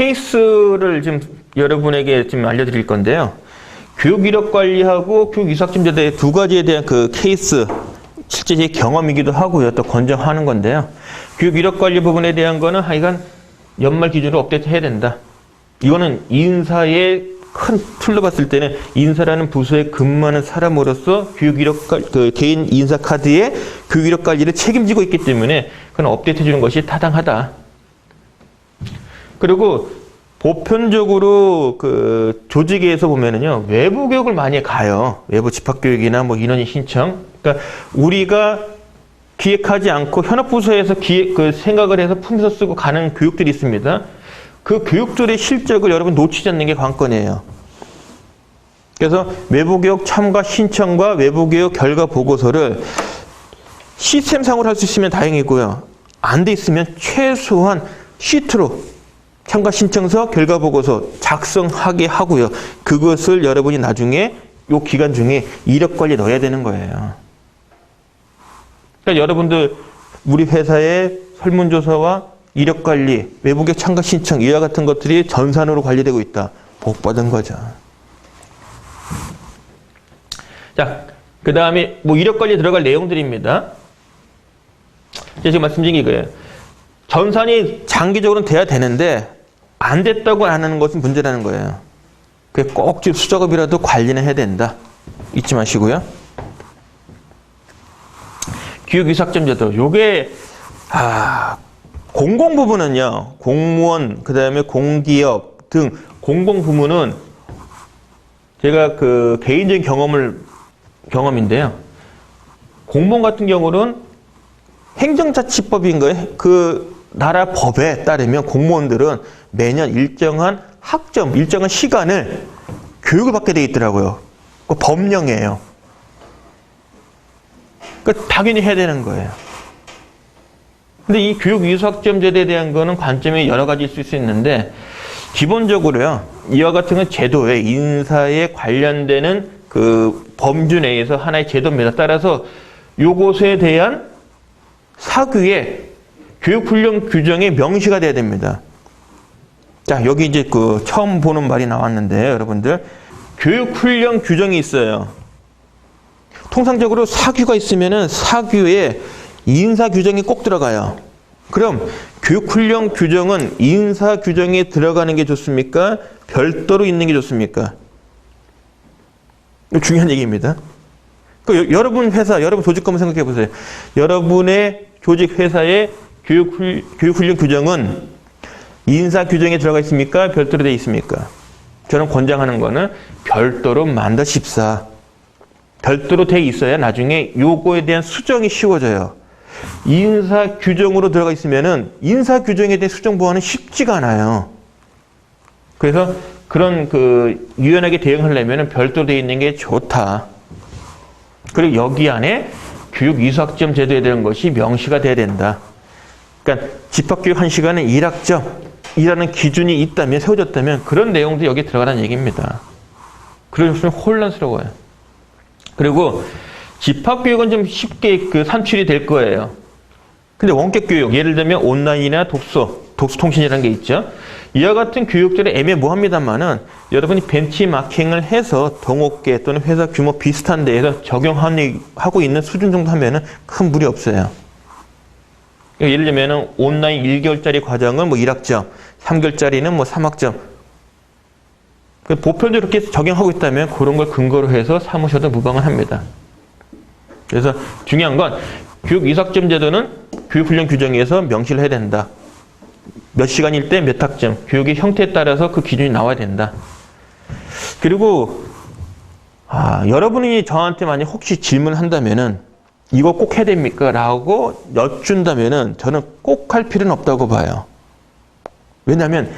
케이스를 지금 여러분에게 지금 알려드릴 건데요. 교육 이력 관리하고 교육 이수학점제도의 두 가지에 대한 그 케이스, 실제 제 경험이기도 하고요. 또 권장하는 건데요. 교육 이력 관리 부분에 대한 거는 하여간 연말 기준으로 업데이트 해야 된다. 이거는 인사의 큰 틀로 봤을 때는 인사라는 부서에 근무하는 사람으로서 교육 이력 그 개인 인사 카드에 교육 이력 관리를 책임지고 있기 때문에 그건 업데이트 해 주는 것이 타당하다. 그리고 보편적으로 그 조직에서 보면은요, 외부 교육을 많이 가요. 외부 집합교육이나 뭐 인원이 신청. 그러니까 우리가 기획하지 않고 현업부서에서 그 생각을 해서 품에서 쓰고 가는 교육들이 있습니다. 그 교육들의 실적을 여러분 놓치지 않는 게 관건이에요. 그래서 외부교육 참가 신청과 외부교육 결과 보고서를 시스템상으로 할 수 있으면 다행이고요. 안 돼 있으면 최소한 시트로 참가 신청서 결과 보고서 작성하게 하고요. 그것을 여러분이 나중에 요 기간 중에 이력 관리에 넣어야 되는 거예요. 그러니까 여러분들 우리 회사의 설문조사와 이력 관리, 외부교육 참가 신청 이와 같은 것들이 전산으로 관리되고 있다. 복 받은 거죠. 자, 그 다음에 뭐 이력 관리에 들어갈 내용들입니다. 지금 말씀드린 게 이거예요. 전산이 장기적으로는 돼야 되는데 안 됐다고 안 하는 것은 문제라는 거예요. 그게 꼭 수작업이라도 관리는 해야 된다. 잊지 마시고요. 교육이수학점제도 요게 공공 부문은요, 공무원, 그 다음에 공기업 등 공공 부문은 제가 그 개인적인 경험인데요. 공무원 같은 경우는 행정자치법인 거예요. 그 나라 법에 따르면 공무원들은 매년 일정한 학점, 일정한 시간을 교육을 받게 돼 있더라고요. 그 법령이에요. 그러니까 당연히 해야 되는 거예요. 근데 이 교육이수학점제도에 대한 거는 관점이 여러 가지일 수 있는데 기본적으로요, 이와 같은 건 제도에 인사에 관련되는 그 범주 내에서 하나의 제도입니다. 따라서 요것에 대한 사규의 교육훈련 규정에 명시가 돼야 됩니다. 자, 여기 이제 그 처음 보는 말이 나왔는데 여러분들 교육훈련 규정이 있어요. 통상적으로 사규가 있으면은 사규에 인사 규정이 꼭 들어가요. 그럼 교육훈련 규정은 인사 규정에 들어가는 게 좋습니까? 별도로 있는 게 좋습니까? 이거 중요한 얘기입니다. 그러니까 여러분 회사, 여러분 조직 한번 생각해 보세요. 여러분의 조직 회사의 교육훈련 규정은 인사 규정에 들어가 있습니까? 별도로 되어 있습니까? 저는 권장하는 거는 별도로 만드십사. 별도로 되어 있어야 나중에 요거에 대한 수정이 쉬워져요. 인사 규정으로 들어가 있으면은 인사 규정에 대한 수정 보완은 쉽지가 않아요. 그래서 그런 그 유연하게 대응하려면 별도로 되어 있는 게 좋다. 그리고 여기 안에 교육 이수학점 제도에 대한 것이 명시가 돼야 된다. 그러니까 집합교육 1시간은 1학점이라는 기준이 있다면, 세워졌다면 그런 내용도 여기 들어가는 얘기입니다. 그러면 혼란스러워요. 그리고 집합교육은 좀 쉽게 그 산출이 될 거예요. 근데 원격교육, 예를 들면 온라인이나 독서통신이라는 게 있죠. 이와 같은 교육들이 애매모호합니다만은 여러분이 벤치마킹을 해서 동업계 또는 회사 규모 비슷한 데에서 적용하고 있는 수준 정도 하면은 큰 무리 없어요. 예를 들면은 온라인 1개월짜리 과정은 뭐 1학점, 3개월짜리는 뭐 3학점. 보편적으로 이렇게 적용하고 있다면 그런 걸 근거로 해서 삼으셔도 무방은 합니다. 그래서 중요한 건 교육 이수학점 제도는 교육훈련 규정에서 명시를 해야 된다. 몇 시간일 때 몇 학점, 교육의 형태에 따라서 그 기준이 나와야 된다. 그리고 여러분이 저한테 만약 혹시 질문한다면은 이거 꼭 해야 됩니까? 라고 여쭌다면은 저는 꼭 할 필요는 없다고 봐요. 왜냐하면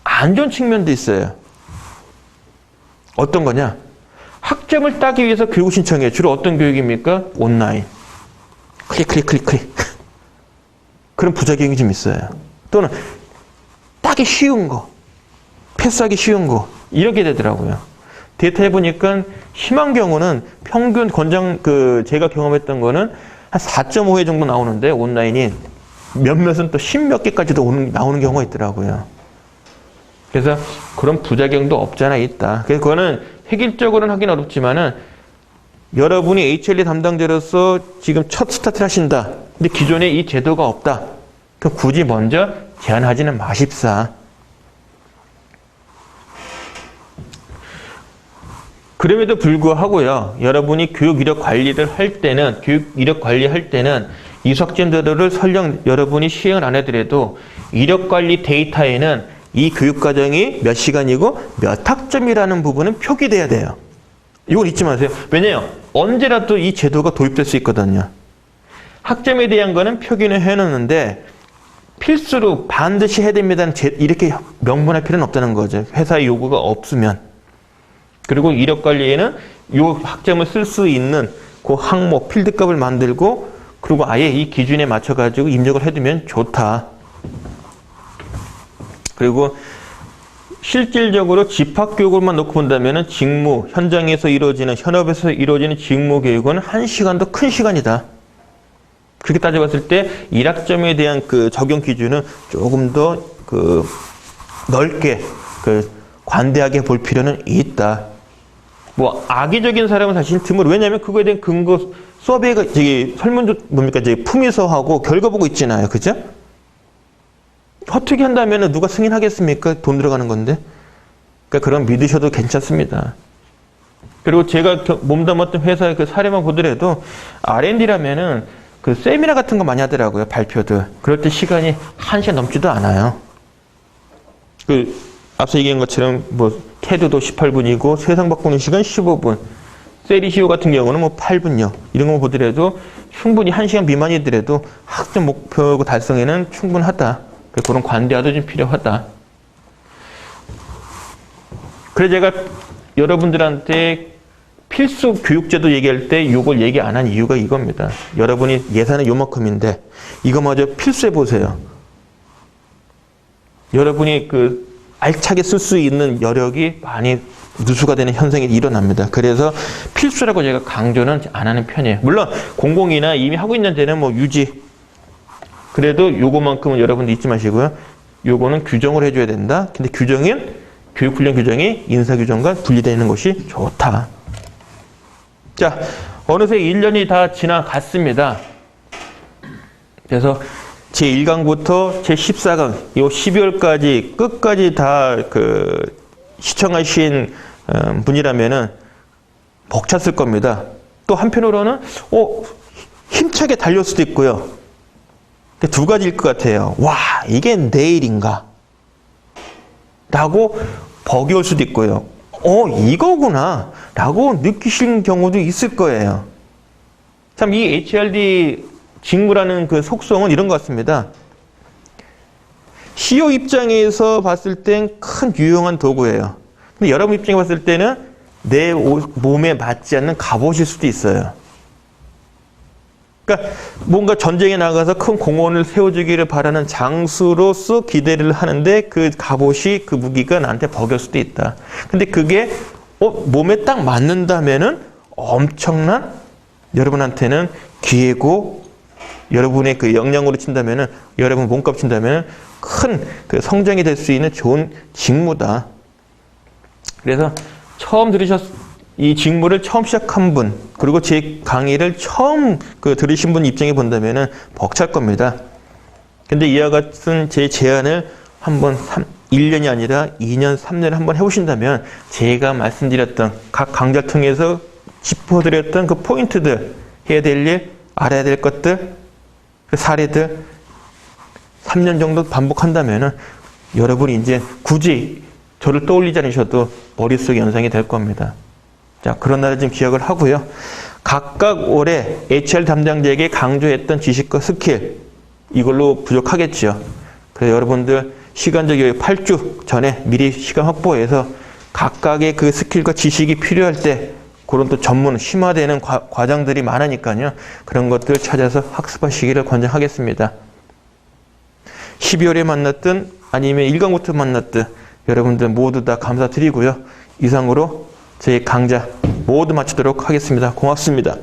안 좋은 측면도 있어요. 어떤 거냐? 학점을 따기 위해서 교육 신청해요. 주로 어떤 교육입니까? 온라인. 클릭. 그런 부작용이 좀 있어요. 또는 따기 쉬운 거, 패스하기 쉬운 거 이렇게 되더라고요. 데이터 해보니까 심한 경우는 평균 제가 경험했던 거는 한 4.5회 정도 나오는데 온라인이 몇몇은 또 10몇 개까지도 나오는 경우가 있더라고요. 그래서 그런 부작용도 없잖아 있다. 그래서 그거는 획일적으로는 하긴 어렵지만은 여러분이 HLD 담당자로서 지금 첫 스타트를 하신다. 근데 기존에 이 제도가 없다. 그럼 굳이 먼저 제안하지는 마십사. 그럼에도 불구하고요. 여러분이 교육 이력 관리를 할 때는 교육 이력 관리할 때는 이 수학점 제도를 설령 여러분이 시행을 안 해더라도 이력 관리 데이터에는 이 교육 과정이 몇 시간이고 몇 학점이라는 부분은 표기돼야 돼요. 이걸 잊지 마세요. 왜냐요? 언제라도 이 제도가 도입될 수 있거든요. 학점에 대한 거는 표기는 해놓는데 필수로 반드시 해야 됩니다는 이렇게 명문할 필요는 없다는 거죠. 회사의 요구가 없으면. 그리고 이력 관리에는 이 학점을 쓸 수 있는 그 항목, 필드값을 만들고 그리고 아예 이 기준에 맞춰가지고 입력을 해두면 좋다. 그리고 실질적으로 집합교육을만 놓고 본다면 직무, 현장에서 이루어지는, 현업에서 이루어지는 직무 교육은 1시간도 큰 시간이다. 그렇게 따져봤을 때 1학점에 대한 그 적용 기준은 조금 더 넓게, 관대하게 볼 필요는 있다. 뭐, 악의적인 사람은 사실 드물어. 왜냐하면 그거에 대한 근거, 서베이가, 품위서하고 결과 보고 있잖아요. 그죠? 허투기 한다면 누가 승인하겠습니까? 돈 들어가는 건데. 그러니까 그런 믿으셔도 괜찮습니다. 그리고 제가 몸담았던 회사의 그 사례만 보더라도 R&D라면은 그 세미나 같은 거 많이 하더라고요. 발표들. 그럴 때 시간이 1시간 넘지도 않아요. 앞서 얘기한 것처럼 뭐 테드도 18분이고 세상 바꾸는 시간 15분. 세리시오 같은 경우는 뭐 8분요. 이런 거 보더라도 충분히 1시간 미만이더라도 학점 목표 달성에는 충분하다. 그런 관대화도 좀 필요하다. 그래서 제가 여러분들한테 필수 교육제도 얘기할 때 이걸 얘기 안 한 이유가 이겁니다. 여러분이 예산은 요만큼인데 이거마저 필수해 보세요. 여러분이 알차게 쓸 수 있는 여력이 많이 누수가 되는 현상이 일어납니다. 그래서 필수라고 제가 강조는 안 하는 편이에요. 물론 공공이나 이미 하고 있는 데는 뭐 유지. 그래도 요거만큼은 여러분들 잊지 마시고요. 요거는 규정을 해줘야 된다. 근데 규정은 교육훈련 규정이 인사규정과 분리되는 것이 좋다. 자, 어느새 1년이 다 지나갔습니다. 그래서 제1강부터 제14강, 요 12월까지 끝까지 다 시청하신 분이라면은 벅찼을 겁니다. 또 한편으로는 힘차게 달릴 수도 있고요. 두 가지일 것 같아요. 와, 이게 내일인가? 라고 버거울 수도 있고요. 이거구나. 라고 느끼시는 경우도 있을 거예요. 참, 이 HRD 직무라는 그 속성은 이런 것 같습니다. CEO 입장에서 봤을 땐 큰 유용한 도구예요. 근데 여러분 입장에 봤을 때는 내 몸에 맞지 않는 갑옷일 수도 있어요. 그러니까 뭔가 전쟁에 나가서 큰 공원을 세워주기를 바라는 장수로서 기대를 하는데 그 갑옷이 그 무기가 나한테 버길 수도 있다. 근데 그게 몸에 딱 맞는다면은 엄청난 여러분한테는 기회고 여러분의 그 역량으로 친다면은 여러분 몸값 친다면은 큰 성장이 될 수 있는 좋은 직무다. 그래서 이 직무를 처음 시작한 분, 그리고 제 강의를 처음 들으신 분 입장에 본다면은 벅찰 겁니다. 근데 이와 같은 제 제안을 한번 1년이 아니라 2년, 3년을 한번 해보신다면 제가 말씀드렸던 각 강좌를 통해서 짚어드렸던 그 포인트들, 해야 될 일, 알아야 될 것들, 그 사례들 3년 정도 반복한다면은 여러분이 이제 굳이 저를 떠올리지 않으셔도 머릿속에 연상이 될 겁니다. 자, 그런 날을 좀 기억을 하고요. 각각 올해 HR 담당자에게 강조했던 지식과 스킬, 이걸로 부족하겠죠. 그래서 여러분들 시간적 여유 8주 전에 미리 시간 확보해서 각각의 그 스킬과 지식이 필요할 때 그런 또 전문, 심화되는 과정들이 많으니까요. 그런 것들 찾아서 학습하시기를 권장하겠습니다. 12월에 만났든 아니면 1강부터 만났든 여러분들 모두 다 감사드리고요. 이상으로 저희 강좌 모두 마치도록 하겠습니다. 고맙습니다.